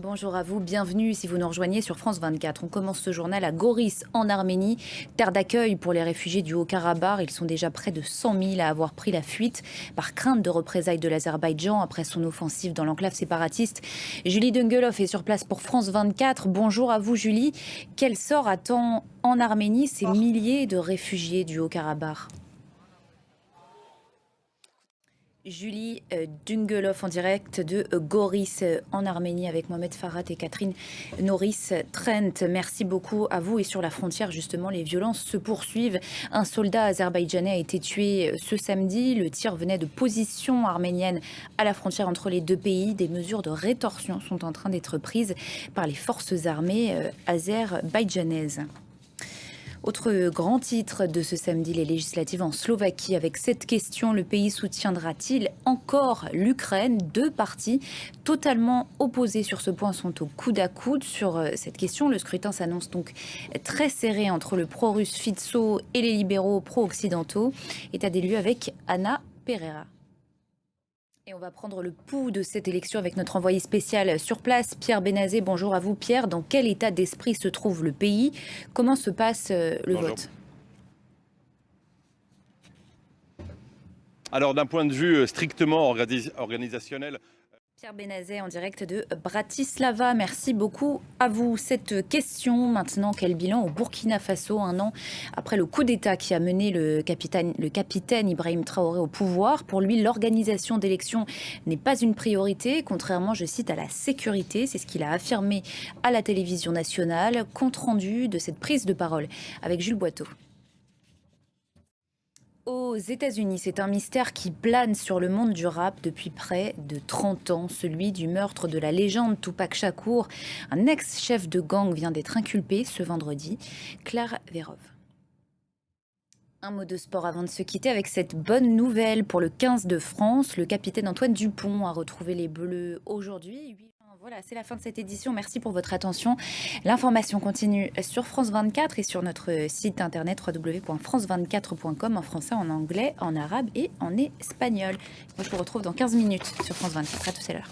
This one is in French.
Bonjour à vous, bienvenue si vous nous rejoignez sur France 24. On commence ce journal à Goris en Arménie, terre d'accueil pour les réfugiés du Haut-Karabakh. Ils sont déjà près de 100 000 à avoir pris la fuite par crainte de représailles de l'Azerbaïdjan après son offensive dans l'enclave séparatiste. Julie Dungelov est sur place pour France 24. Bonjour à vous Julie. Quel sort attend en Arménie ces milliers de réfugiés du Haut-Karabakh ? Julie Dungelov en direct de Goris en Arménie avec Mohamed Farhat et Catherine Norris-Trent. Merci beaucoup à vous. Et sur la frontière, justement, les violences se poursuivent. Un soldat azerbaïdjanais a été tué ce samedi. Le tir venait de positions arméniennes à la frontière entre les deux pays. Des mesures de rétorsion sont en train d'être prises par les forces armées azerbaïdjanaises. Autre grand titre de ce samedi, les législatives en Slovaquie. Avec cette question, le pays soutiendra-t-il encore l'Ukraine? Deux partis totalement opposés sur ce point sont au coude à coude sur cette question. Le scrutin s'annonce donc très serré entre le pro-russe Fico et les libéraux pro-occidentaux. État des lieux avec Anna Pereira. Et on va prendre le pouls de cette élection avec notre envoyé spécial sur place, Pierre Benazet. Bonjour à vous Pierre. Dans quel état d'esprit se trouve le pays? Comment se passe le vote? Alors d'un point de vue strictement organisationnel, Pierre Benazet en direct de Bratislava. Merci beaucoup à vous. Cette question maintenant, quel bilan au Burkina Faso un an après le coup d'État qui a mené le capitaine Ibrahim Traoré au pouvoir? Pour lui, l'organisation d'élections n'est pas une priorité, contrairement, je cite, à la sécurité. C'est ce qu'il a affirmé à la télévision nationale. Compte rendu de cette prise de parole avec Jules Boiteau. Aux États-Unis, c'est un mystère qui plane sur le monde du rap depuis près de 30 ans, celui du meurtre de la légende Tupac Shakur. Un ex-chef de gang vient d'être inculpé ce vendredi. Claire Vérov. Un mot de sport avant de se quitter avec cette bonne nouvelle pour le 15 de France. Le capitaine Antoine Dupont a retrouvé les Bleus aujourd'hui. Voilà, c'est la fin de cette édition. Merci pour votre attention. L'information continue sur France 24 et sur notre site internet www.france24.com en français, en anglais, en arabe et en espagnol. Moi, je vous retrouve dans 15 minutes sur France 24. À tout à l'heure.